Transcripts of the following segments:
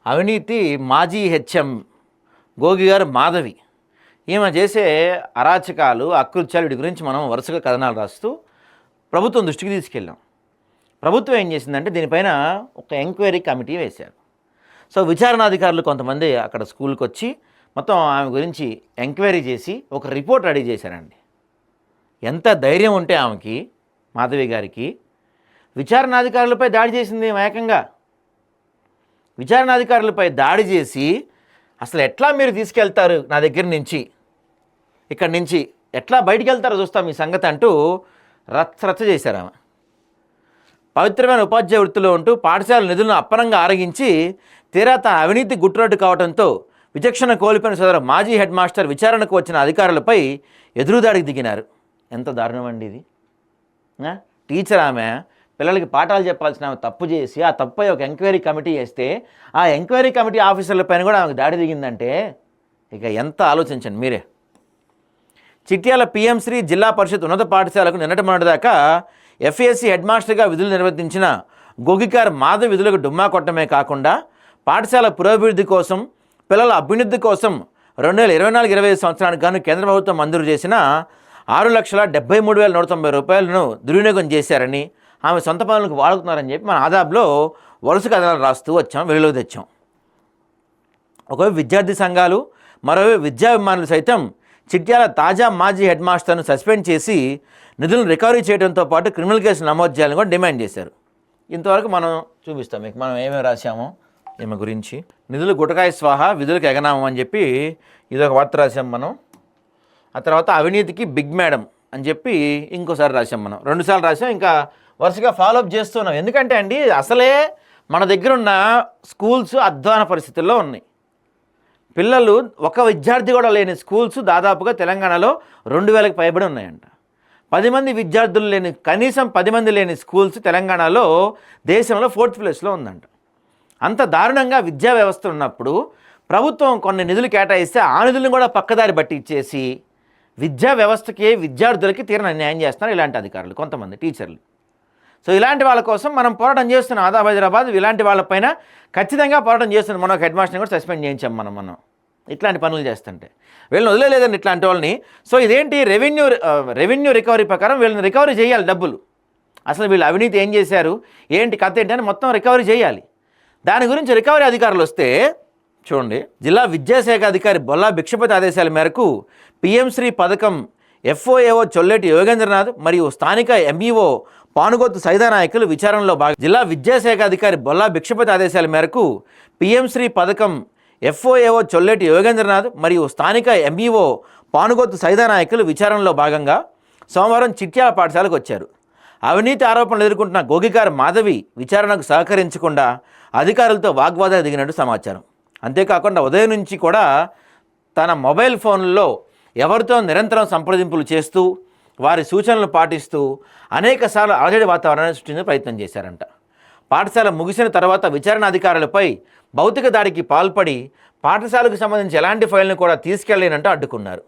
అవినీతి మాజీ హెచ్ఎం గోగి గారు మాధవి ఈమె చేసే అరాచకాలు అకృత్యాలు వీటి గురించి మనం వరుసగా కథనాలు రాస్తూ ప్రభుత్వం దృష్టికి తీసుకెళ్ళాం. ప్రభుత్వం ఏం చేసిందంటే దీనిపైన ఒక ఎంక్వైరీ కమిటీ వేశారు. సో విచారణాధికారులు కొంతమంది అక్కడ స్కూల్కి వచ్చి మొత్తం ఆమె గురించి ఎంక్వైరీ చేసి ఒక రిపోర్ట్ రెడీ చేశారండి. ఎంత ధైర్యం ఉంటే ఆమెకి, మాధవి గారికి, విచారణాధికారులపై దాడి చేసింది ఏకంగా. విచారణాధికారులపై దాడి చేసి అసలు ఎట్లా మీరు తీసుకెళ్తారు నా దగ్గర నుంచి, ఇక్కడి నుంచి ఎట్లా బయటికి వెళ్తారో చూస్తాం ఈ సంగతి అంటూ రచ్చ చేశారు ఆమె. పవిత్రమైన ఉపాధ్యాయ వృత్తిలో ఉంటూ పాఠశాల నిధులను అప్పనంగా ఆరగించి తీరా తన అవినీతి గుట్టురట్టు కావడంతో విచక్షణ కోల్పోయిన సోదరు మాజీ హెడ్ మాస్టర్ విచారణకు వచ్చిన అధికారులపై ఎదురుదాడికి దిగినారు. ఎంత దారుణం అండి ఇది. టీచర్ ఆమె పిల్లలకి పాఠాలు చెప్పాల్సిన ఆమె తప్పు చేసి ఆ తప్పుపై ఒక ఎంక్వైరీ కమిటీ వేస్తే ఆ ఎంక్వైరీ కమిటీ ఆఫీసర్లపైన కూడా ఆమెకు దాడి దిగిందంటే ఇక ఎంత ఆలోచించండి మీరే. చిట్యాల పిఎంశ్రీ జిల్లా పరిషత్ ఉన్నత పాఠశాలకు నిన్నటి మొన్నటిదాకా ఎఫ్ఏసి హెడ్ మాస్టర్గా విధులు నిర్వర్తించిన గోగికార్ మాధవ్ విధులకు డుమ్మా కొట్టమే కాకుండా పాఠశాల పురోభివృద్ధి కోసం, పిల్లల అభ్యున్నతి కోసం 2024-25 సంవత్సరానికి గాను కేంద్ర ప్రభుత్వం మంజూరు చేసిన 6,73,190 రూపాయలను దుర్వినియోగం చేశారని, ఆమె సొంత పనులకు వాడుతున్నారని చెప్పి మన ఆదాబ్లో వరుస కథనాలు రాస్తూ వచ్చాం, వెలుగులోకి తెచ్చాం. ఒకవైపు విద్యార్థి సంఘాలు, మరోవైపు విద్యాభిమానులు సైతం చిట్యాల తాజా మాజీ హెడ్ మాస్టర్ను సస్పెండ్ చేసి నిధులను రికవరీ చేయడంతో పాటు క్రిమినల్ కేసులు నమోదు చేయాలని కూడా డిమాండ్ చేశారు. ఇంతవరకు మనం చూపిస్తాం మీకు మనం ఏమేమి రాసామో ఈమె గురించి. నిధులు గుటకాయ స్వాహ, విధులకు ఎగనామం అని చెప్పి ఇదొక వార్త రాసాం మనం. ఆ తర్వాత అవినీతికి బిగ్ మేడం అని చెప్పి ఇంకోసారి రాసాం మనం, 2 సార్లు రాసాం. ఇంకా వరుసగా ఫాలోఅప్ చేస్తున్నాం. ఎందుకంటే అండి అసలే మన దగ్గర ఉన్న స్కూల్స్ అధ్వాన పరిస్థితుల్లో ఉన్నాయి. పిల్లలు ఒక విద్యార్థి కూడా లేని స్కూల్స్ దాదాపుగా తెలంగాణలో 2,000కి పైబడి ఉన్నాయంట. 10 మంది విద్యార్థులు లేని, కనీసం 10 మంది లేని స్కూల్స్ తెలంగాణలో దేశంలో 4th ప్లేస్లో ఉందంట. అంత దారుణంగా విద్యా వ్యవస్థ ఉన్నప్పుడు ప్రభుత్వం కొన్ని నిధులు కేటాయిస్తే ఆ నిధులను కూడా పక్కదారి బట్టి ఇచ్చేసి విద్యా వ్యవస్థకి, విద్యార్థులకి తీరని అన్యాయం చేస్తున్నారు ఇలాంటి అధికారులు, కొంతమంది టీచర్లు. సో ఇలాంటి వాళ్ళ కోసం మనం పోరాటం చేస్తున్నాం. ఆదాబ్ హైదరాబాద్ ఇలాంటి వాళ్ళపైన ఖచ్చితంగా పోరాటం చేస్తున్నాం. మనం హెడ్ మాస్టర్ని కూడా సస్పెండ్ చేయించాం మనం ఇట్లాంటి పనులు చేస్తుంటే. వీళ్ళని వదిలేదండి ఇట్లాంటి వాళ్ళని. సో ఇదేంటి రెవెన్యూ రికవరీ ప్రకారం వీళ్ళని రికవరీ చేయాలి డబ్బులు. అసలు వీళ్ళు అవినీతి ఏం చేశారు, ఏంటి కథ ఏంటి అని మొత్తం రికవరీ చేయాలి. దాని గురించి రికవరీ అధికారులు వస్తే చూడండి, జిల్లా విద్యాశాఖ అధికారి బొల్లా భిక్షపతి ఆదేశాల మేరకు పిఎంశ్రీ పథకం ఎఫ్ఓఏఓ చొల్లేటి యోగేంద్రనాథ్ మరియు స్థానిక ఎంఈఓ పానుగొత్తు సైదానాయకులు విచారణలో జిల్లా విద్యాశాఖ అధికారి బొల్లా భిక్షపతి ఆదేశాల మేరకు పిఎంశ్రీ పథకం ఎఫ్ఓఏఓ చొల్లేటి యోగేంద్రనాథ్ మరియు స్థానిక ఎంఈఓ పానుగొత్తు సైదానాయకులు విచారణలో భాగంగా సోమవారం చిట్యాల పాఠశాలకు వచ్చారు. అవినీతి ఆరోపణలు ఎదుర్కొంటున్న గోగికార్ మాధవి విచారణకు సహకరించకుండా అధికారులతో వాగ్వాదాలు దిగినట్టు సమాచారం. అంతేకాకుండా ఉదయం నుంచి కూడా తన మొబైల్ ఫోన్లో ఎవరితో నిరంతరం సంప్రదింపులు చేస్తూ వారి సూచనలు పాటిస్తూ అనేకసార్లు అలజడి వాతావరణాన్ని సృష్టించే ప్రయత్నం చేశారంట. పాఠశాల ముగిసిన తర్వాత విచారణ అధికారులపై భౌతిక దాడికి పాల్పడి పాఠశాలకు సంబంధించి ఎలాంటి ఫైల్ను కూడా తీసుకెళ్లేనంటూ అడ్డుకున్నారు.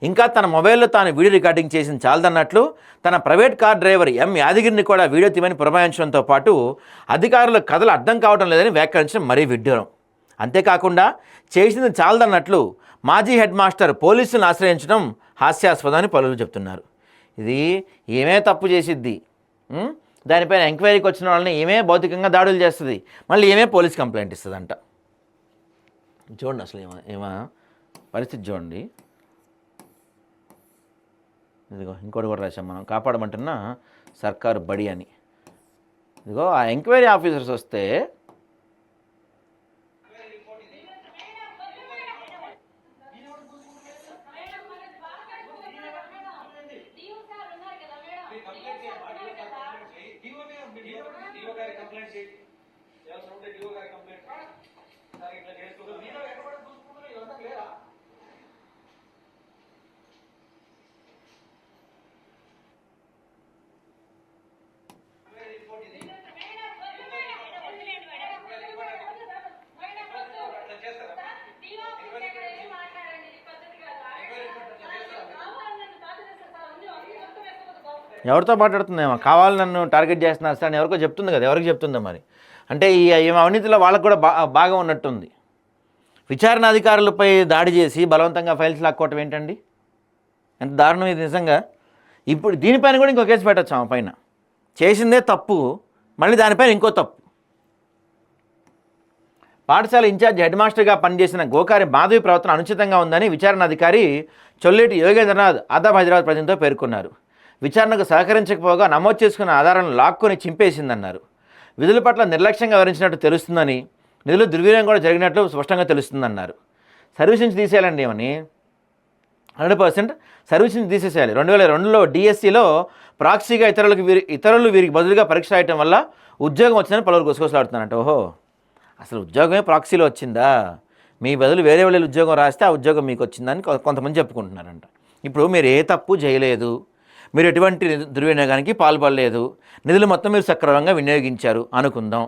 ఇంకా తన మొబైల్లో తాను వీడియో రికార్డింగ్ చేసిన చాలదన్నట్లు తన ప్రైవేట్ కార్ డ్రైవర్ ఎం యాదగిరిని కూడా వీడియో తీయమని పురమాయించడంతో పాటు అధికారుల కథలు అర్థం కావడం లేదని వ్యాఖ్యానించడం మరీ విడ్డూరం. అంతేకాకుండా చేసింది చాలదన్నట్లు మాజీ హెడ్ మాస్టర్ పోలీసులను ఆశ్రయించడం హాస్యాస్పదమని పలువురు చెప్తున్నారు. ఇది ఏమే తప్పు చేసిద్ది, దానిపైన ఎంక్వైరీకి వచ్చిన వాళ్ళని ఏమే భౌతికంగా దాడులు చేస్తుంది, మళ్ళీ ఏమే పోలీస్ కంప్లైంట్ ఇస్తుందంట. చూడండి అసలు ఏమా పరిస్థితి చూడండి. ఇదిగో ఇంకోటి కూడా రాసాం మనం, కాపాడమంటున్న సర్కారు బడి అని. ఇదిగో ఆ ఎంక్వైరీ ఆఫీసర్స్ వస్తే ఎవరితో మాట్లాడుతుందేమో, కావాలి నన్ను టార్గెట్ చేస్తున్నారు సార్ అని ఎవరికో చెప్తుంది కదా, ఎవరికి చెప్తుందో మరి. అంటే ఈ అవినీతిలో వాళ్ళకు కూడా బాగా ఉన్నట్టుంది. విచారణాధికారులపై దాడి చేసి బలవంతంగా ఫైల్స్ లాక్కోవటం ఏంటండి? ఎంత దారుణం ఇది నిజంగా. ఇప్పుడు దీనిపైన కూడా ఇంకో కేసు పెట్టచ్చు. ఆమె పైన చేసిందే తప్పు, మళ్ళీ దానిపైన ఇంకో తప్పు. పాఠశాల ఇన్ఛార్జ్ హెడ్ మాస్టర్గా పనిచేసిన గోకారి మాధవి ప్రవర్తన అనుచితంగా ఉందని విచారణాధికారి చొల్లేటి యోగేంద్రనాథ్ ఆదాబ్ హైదరాబాద్ ప్రతినిధితో పేర్కొన్నారు. విచారణకు సహకరించకపోగా నమోదు చేసుకున్న ఆధారాలను లాక్కొని చింపేసిందన్నారు. విధుల పట్ల నిర్లక్ష్యంగా వివరించినట్టు తెలుస్తుందని, నిధులు దుర్వినియోగం కూడా జరిగినట్లు స్పష్టంగా తెలుస్తుందన్నారు. సర్వీస్ నుంచి తీసేయాలండి ఏమని 100% సర్వీస్ నుంచి తీసేసేయాలి. 2002లో డిఎస్సిలో ప్రాక్సీగా ఇతరులు వీరికి బదులుగా పరీక్ష రాయటం వల్ల ఉద్యోగం వచ్చిందని పలువురు గుసగుసలాడుతున్నారంట. ఓహో, అసలు ఉద్యోగమే ప్రాక్సీలో వచ్చిందా? మీ బదులు వేరే వాళ్ళు ఉద్యోగం రాస్తే ఆ ఉద్యోగం మీకు వచ్చిందని కొంతమంది చెప్పుకుంటున్నారంట. ఇప్పుడు మీరు ఏ తప్పు చేయలేదు, మీరు ఎటువంటి దుర్వినియోగానికి పాల్పడలేదు, నిధులు మొత్తం మీరు సక్రమంగా వినియోగించారు అనుకుందాం.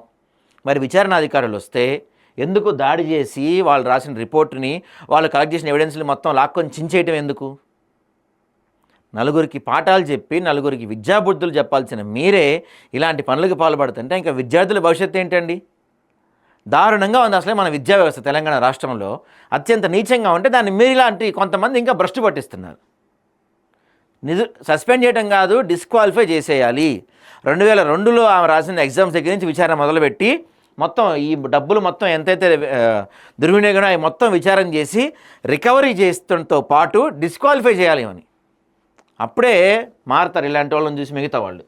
మరి విచారణాధికారులు వస్తే ఎందుకు దాడి చేసి వాళ్ళు రాసిన రిపోర్టుని, వాళ్ళు కలెక్ట్ చేసిన ఎవిడెన్స్ని మొత్తం లాక్కొని చించేయటం ఎందుకు? నలుగురికి పాఠాలు చెప్పి నలుగురికి విద్యాబుద్ధులు చెప్పాల్సిన మీరే ఇలాంటి పనులకు పాల్పడుతుంటే ఇంకా విద్యార్థుల భవిష్యత్తు ఏంటండి? దారుణంగా ఉంది అసలే మన విద్యా వ్యవస్థ. తెలంగాణ రాష్ట్రంలో అత్యంత నీచంగా ఉంటే దాన్ని మీరు ఇలాంటి కొంతమంది ఇంకా భ్రష్టు పట్టిస్తున్నారు. సస్పెండ్ చేయడం కాదు, డిస్క్వాలిఫై చేసేయాలి. 2002లో ఆమె రాసిన ఎగ్జామ్స్ దగ్గర నుంచి విచారణ మొదలుపెట్టి మొత్తం ఈ డబ్బులు మొత్తం ఎంతైతే దుర్వినియోగం అవి మొత్తం విచారణ చేసి రికవరీ చేస్తుంతో పాటు డిస్క్వాలిఫై చేయాలి అని. అప్పుడే మారుతారు ఇలాంటి వాళ్ళని చూసి మిగతా వాళ్ళు.